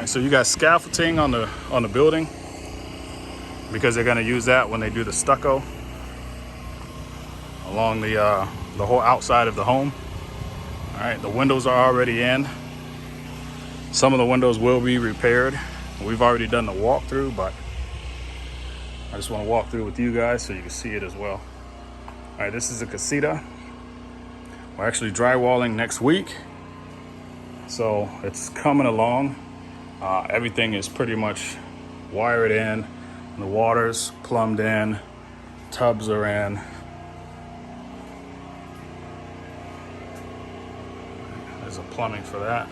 right, so you got scaffolding on the building because they're going to use that when they do the stucco along the whole outside of the home. All right, the windows are already in. Some of the windows will be repaired. We've already done the walkthrough, but I just want to walk through with you guys so you can see it as well. All right, this is a casita. We're actually drywalling next week, so it's coming along. Everything is pretty much wired in. The water's plumbed in. Tubs are in. There's a plumbing for that.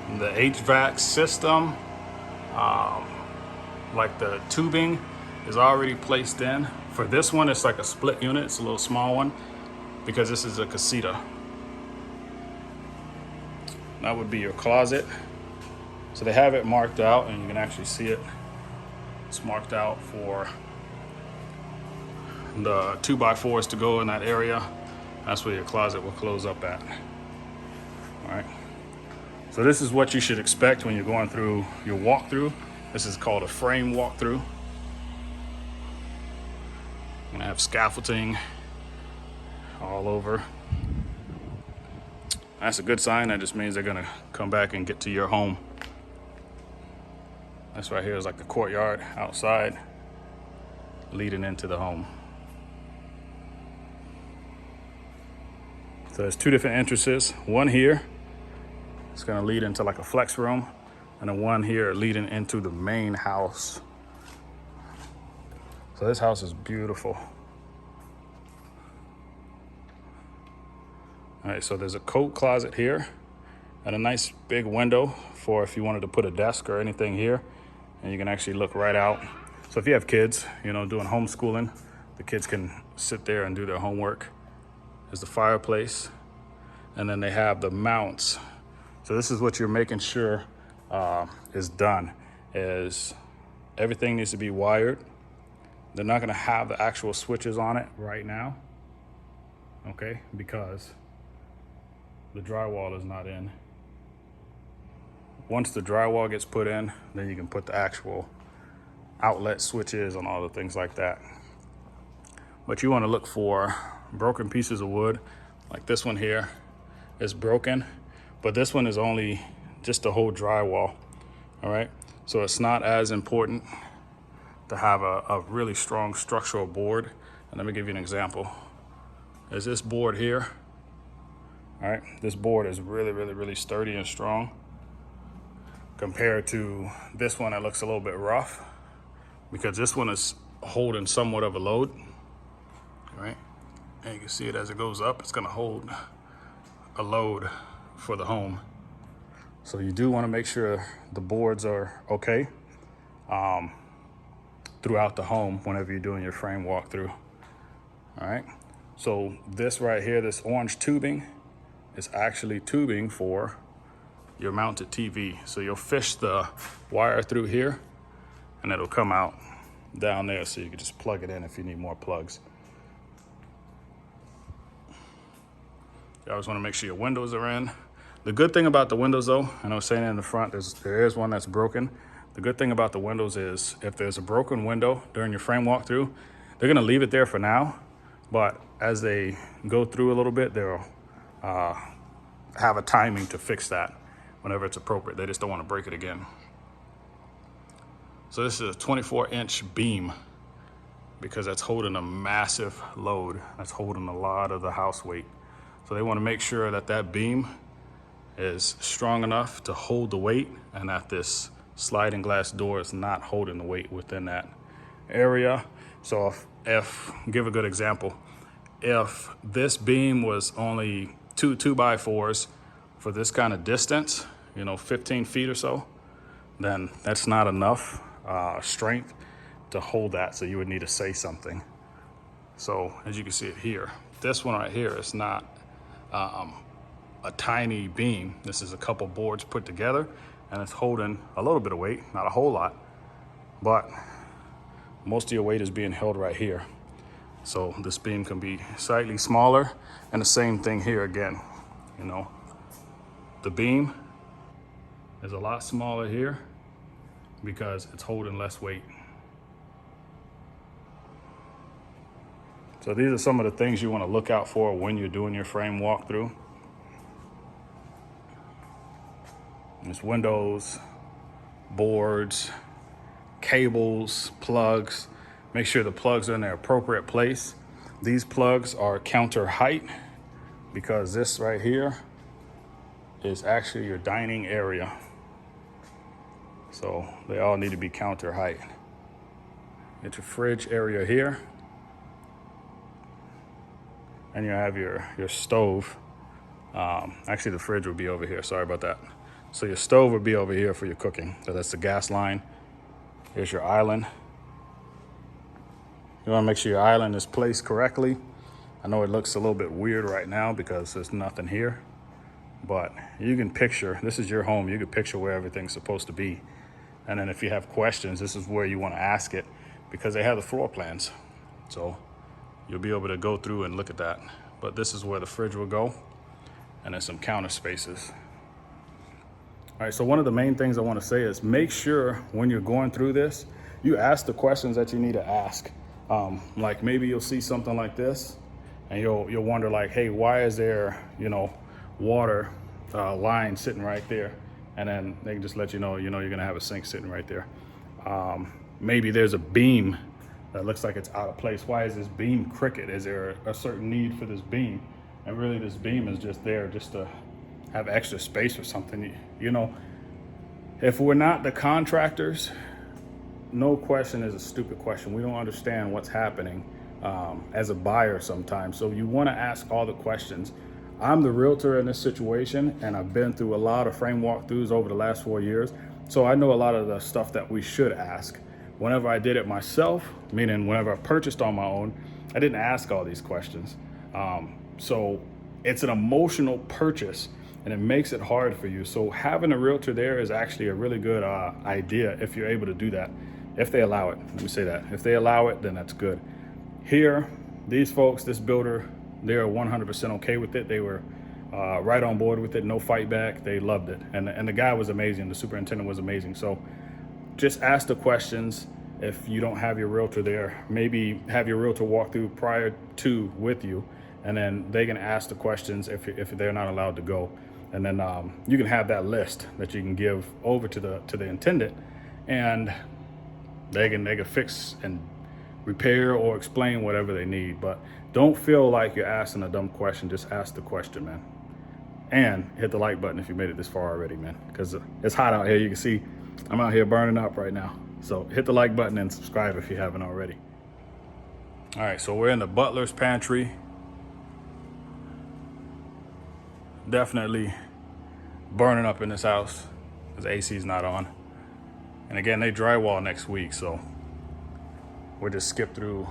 And the HVAC system, like the tubing, is already placed in. For this one, it's like a split unit. It's a little small one because this is a casita. That would be your closet. So they have it marked out, and you can actually see it. It's marked out for the 2x4s to go in that area. That's where your closet will close up at. All right. So this is what you should expect when you're going through your walkthrough. This is called a frame walkthrough. I'm gonna have scaffolding all over. That's a good sign. That just means they're gonna come back and get to your home. This right here is like the courtyard outside leading into the home. So there's two different entrances. One here, it's gonna lead into like a flex room, and then one here leading into the main house. So this house is beautiful. All right, so there's a coat closet here and a nice big window for if you wanted to put a desk or anything here, and you can actually look right out. So if you have kids, you know, doing homeschooling, the kids can sit there and do their homework. There's the fireplace, and then they have the mounts. So this is what you're making sure is done, is everything needs to be wired. They're not gonna have the actual switches on it right now, okay, because the drywall is not in. Once the drywall gets put in, then you can put the actual outlet switches and all the things like that. But you wanna look for broken pieces of wood, like this one here is broken, but this one is only just to hold drywall, all right? So it's not as important to have a really strong structural board. And let me give you an example. There's this board here, all right? This board is really, really, really sturdy and strong compared to this one that looks a little bit rough, because this one is holding somewhat of a load, all right? And you can see it as it goes up, it's gonna hold a load for the home. So you do wanna make sure the boards are okay throughout the home whenever you're doing your frame walkthrough, all right? So this right here, this orange tubing, is actually tubing for your mounted TV. So you'll fish the wire through here and it'll come out down there, so you can just plug it in if you need more plugs. You always wanna make sure your windows are in. The good thing about the windows though, I know saying in the front, there is one that's broken. The good thing about the windows is if there's a broken window during your frame walkthrough, they're gonna leave it there for now, but as they go through a little bit, they'll have a timing to fix that whenever it's appropriate. They just don't wanna break it again. So this is a 24-inch beam because that's holding a massive load. That's holding a lot of the house weight. So they wanna make sure that that beam is strong enough to hold the weight and that this sliding glass door is not holding the weight within that area. So if give a good example, if this beam was only two 2x4s for this kind of distance, you know, 15 feet or so, then that's not enough strength to hold that. So you would need to say something. So as you can see it here, this one right here is not a tiny beam. This is a couple boards put together, and it's holding a little bit of weight, not a whole lot, but most of your weight is being held right here. So this beam can be slightly smaller, and the same thing here again. You know, the beam is a lot smaller here because it's holding less weight. So these are some of the things you want to look out for when you're doing your frame walkthrough. There's windows, boards, cables, plugs. Make sure the plugs are in their appropriate place. These plugs are counter height because this right here is actually your dining area. So they all need to be counter height. Get your fridge area here. And you have your stove. Actually, the fridge will be over here. Sorry about that. So your stove will be over here for your cooking. So that's the gas line. Here's your island. You want to make sure your island is placed correctly. I know it looks a little bit weird right now because there's nothing here, but you can picture, this is your home. You can picture where everything's supposed to be. And then if you have questions, this is where you want to ask it because they have the floor plans. So you'll be able to go through and look at that. But this is where the fridge will go, and then some counter spaces. All right, so one of the main things I want to say is make sure when you're going through this, you ask the questions that you need to ask. Like maybe you'll see something like this, and you'll wonder like, hey, why is there, water line sitting right there? And then they can just let you know, you're gonna have a sink sitting right there. Maybe there's a beam that looks like it's out of place. Why is this beam crooked? Is there a certain need for this beam? And really this beam is just there just to have extra space or something. If we're not the contractors, no question is a stupid question. We don't understand what's happening as a buyer sometimes. So you want to ask all the questions. I'm the realtor in this situation, and I've been through a lot of frame walkthroughs over the last 4 years. So I know a lot of the stuff that we should ask. Whenever I did it myself, meaning whenever I purchased on my own, I didn't ask all these questions. So it's an emotional purchase, and it makes it hard for you. So having a realtor there is actually a really good idea if you're able to do that. If they allow it, let me say that. If they allow it, then that's good. Here, these folks, this builder, they're 100% okay with it. They were right on board with it, no fight back. They loved it. And the guy was amazing. The superintendent was amazing. So just ask the questions. If you don't have your realtor there, maybe have your realtor walk through prior to with you, and then they can ask the questions if they're not allowed to go. And then you can have that list that you can give over to the intendant, and they can fix and repair or explain whatever they need. But don't feel like you're asking a dumb question. Just ask the question, man. And hit the like button if you made it this far already, man, because it's hot out here. You can see I'm out here burning up right now. So hit the like button and subscribe if you haven't already. All right, so we're in the butler's pantry. Definitely burning up in this house because the AC is not on. And again, they drywall next week, so we'll just skip through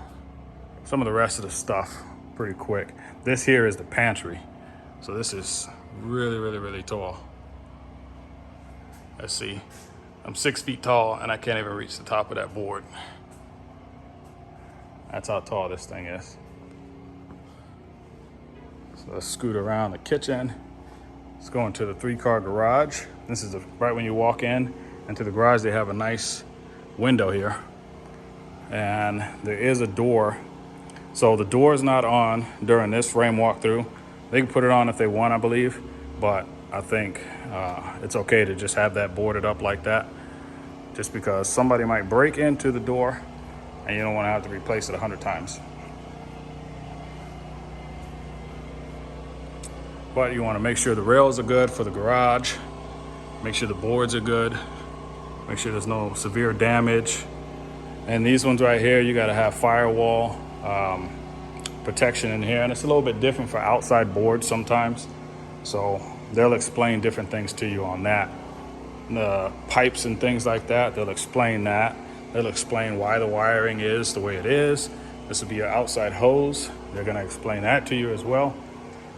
some of the rest of the stuff pretty quick. This here is the pantry. So this is really, really, really tall. Let's see. I'm 6 feet tall and I can't even reach the top of that board. That's how tall this thing is. So let's scoot around the kitchen. Let's go into the 3-car garage. This is right when you walk in into the garage, they have a nice window here. And there is a door. So the door is not on during this frame walkthrough. They can put it on if they want, I believe, but I think it's okay to just have that boarded up like that, just because somebody might break into the door and you don't want to have to replace it 100 times. But you want to make sure the rails are good for the garage, make sure the boards are good, make sure there's no severe damage. And these ones right here, you got to have firewall protection in here, and it's a little bit different for outside boards sometimes. So they'll explain different things to you on that. The pipes and things like that, they'll explain that. They'll explain why the wiring is the way it is. This will be your outside hose. They're going to explain that to you as well.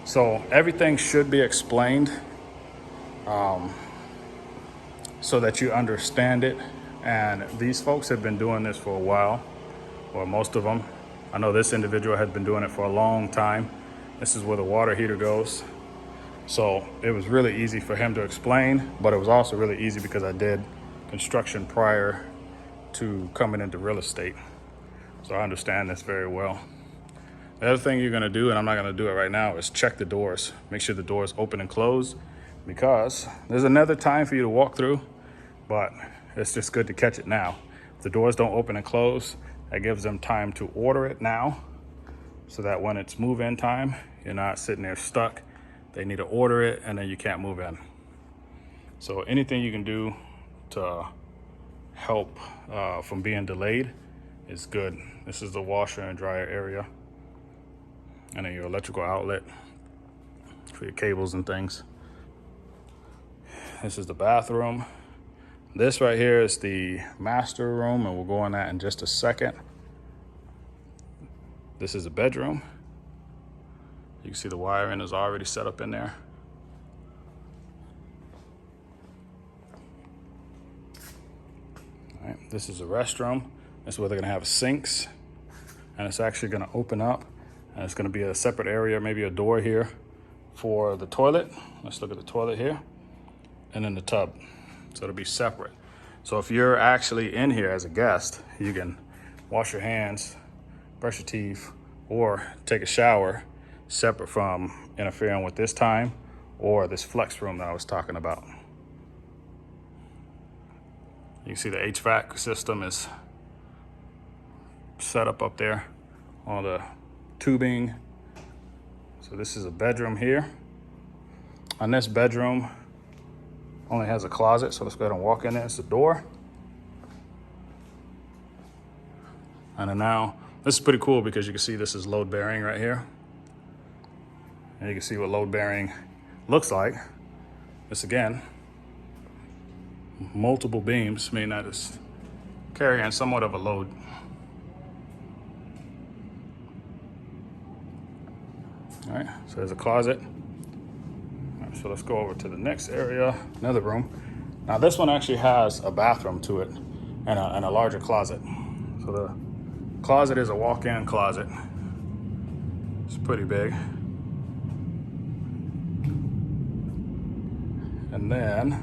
So everything should be explained so that you understand it. And these folks have been doing this for a while, or most of them. I know this individual had been doing it for a long time. This is where the water heater goes. So it was really easy for him to explain, but it was also really easy because I did construction prior to coming into real estate. So I understand this very well. The other thing you're gonna do, and I'm not gonna do it right now, is check the doors. Make sure the doors open and close, because there's another time for you to walk through, but it's just good to catch it now. If the doors don't open and close, that gives them time to order it now, so that when it's move-in time, you're not sitting there stuck. They need to order it, and then you can't move in. So anything you can do to help from being delayed is good. This is the washer and dryer area, and then your electrical outlet for your cables and things. This is the bathroom. This right here is the master room, and we'll go on that in just a second. This is the bedroom. You can see the wiring is already set up in there. All right, this is the restroom. This is where they're gonna have sinks, and it's actually gonna open up, and it's gonna be a separate area, maybe a door here for the toilet. Let's look at the toilet here, and then the tub. So it'll be separate. So if you're actually in here as a guest, you can wash your hands, brush your teeth, or take a shower separate from interfering with this time or this flex room that I was talking about. You can see the HVAC system is set up there, all the tubing. So this is a bedroom here. On this bedroom, only has a closet, so let's go ahead and walk in there. It's the door. And then now, this is pretty cool because you can see this is load bearing right here. And you can see what load bearing looks like. This again, multiple beams, meaning that it's carrying somewhat of a load. All right, so there's a closet. All right, so let's go over to the next area, another room. Now this one actually has a bathroom to it and a larger closet. So the closet is a walk-in closet. It's pretty big. And then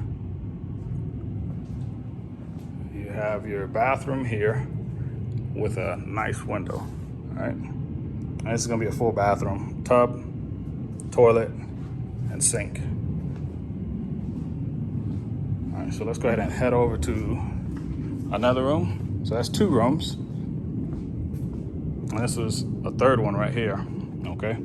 you have your bathroom here with a nice window, all right? And this is gonna be a full bathroom, tub, toilet, and sink. All right, so let's go ahead and head over to another room. So that's 2 rooms. And this is a third one right here, okay?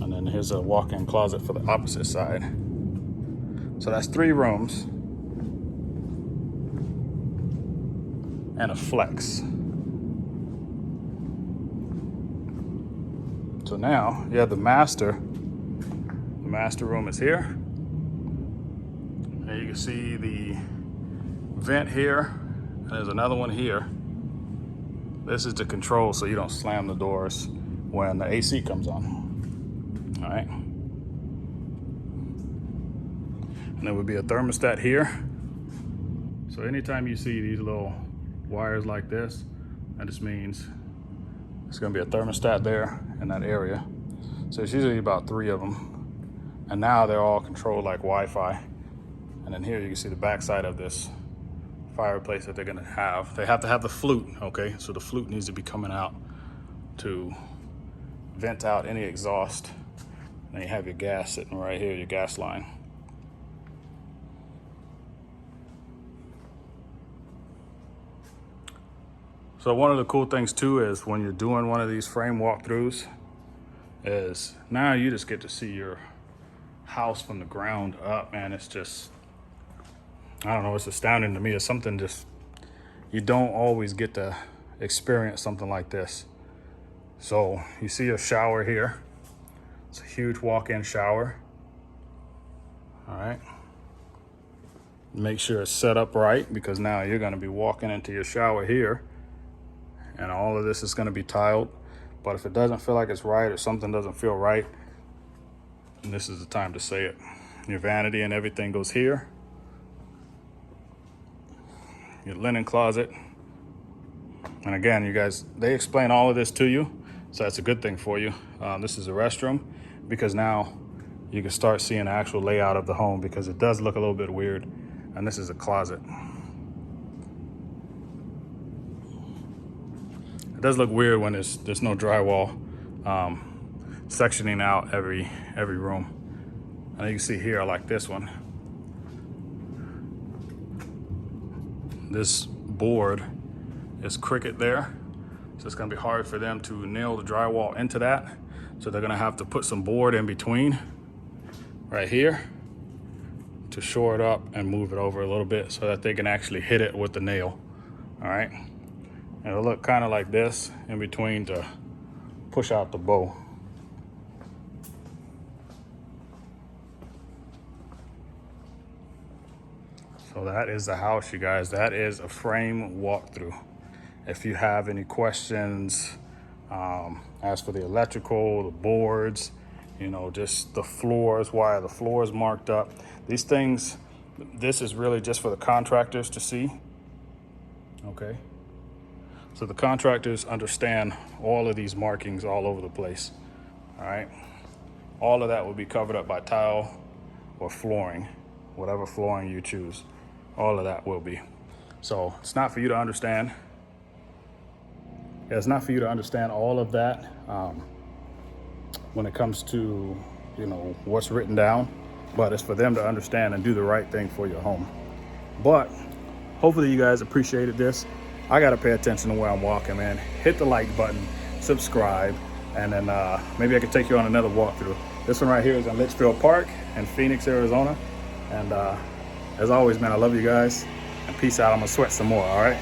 And then here's a walk-in closet for the opposite side. So that's 3 rooms and a flex. So now you have the master. The master room is here. And you can see the vent here, and there's another one here. This is the control so you don't slam the doors when the AC comes on. All right. And there would be a thermostat here. So anytime you see these little wires like this, that just means it's gonna be a thermostat there in that area. So it's usually about 3 of them. And now they're all controlled like Wi-Fi. And then here you can see the backside of this fireplace that they're gonna have. They have to have the flute, okay? So the flute needs to be coming out to vent out any exhaust. And you have your gas sitting right here, your gas line. So one of the cool things too is when you're doing one of these frame walkthroughs is now you just get to see your house from the ground up, man. It's just, I don't know, it's astounding to me. It's something just, you don't always get to experience something like this. So you see a shower here. It's a huge walk-in shower. All right. Make sure it's set up right, because now you're gonna be walking into your shower here, and all of this is gonna be tiled. But if it doesn't feel like it's right, or something doesn't feel right, then this is the time to say it. Your vanity and everything goes here. Your linen closet And again, you guys, they explain all of this to you, so that's a good thing for you. This is a restroom, because now you can start seeing the actual layout of the home, because it does look a little bit weird. And this is a closet. It does look weird when there's no drywall sectioning out every room. And you can see here, like this one. This board is cricket there, so it's gonna be hard for them to nail the drywall into that. So they're gonna have to put some board in between right here to shore it up and move it over a little bit so that they can actually hit it with the nail. All right, and it'll look kind of like this in between to push out the bow. So that is the house, you guys. That is a frame walkthrough. If you have any questions, as for the electrical, the boards, you know, just the floors, why are the floors marked up? These things, this is really just for the contractors to see, okay? So the contractors understand all of these markings all over the place, all right? All of that will be covered up by tile or flooring, whatever flooring you choose. All of that will be. So it's not for you to understand. Yeah, it's not for you to understand all of that when it comes to, you know, what's written down, but it's for them to understand and do the right thing for your home. But hopefully you guys appreciated this. I got to pay attention to where I'm walking, man. Hit the like button, subscribe, and then maybe I could take you on another walkthrough. This one right here is in Litchfield Park in Phoenix, Arizona. And as always, man, I love you guys, and peace out. I'm gonna sweat some more, all right?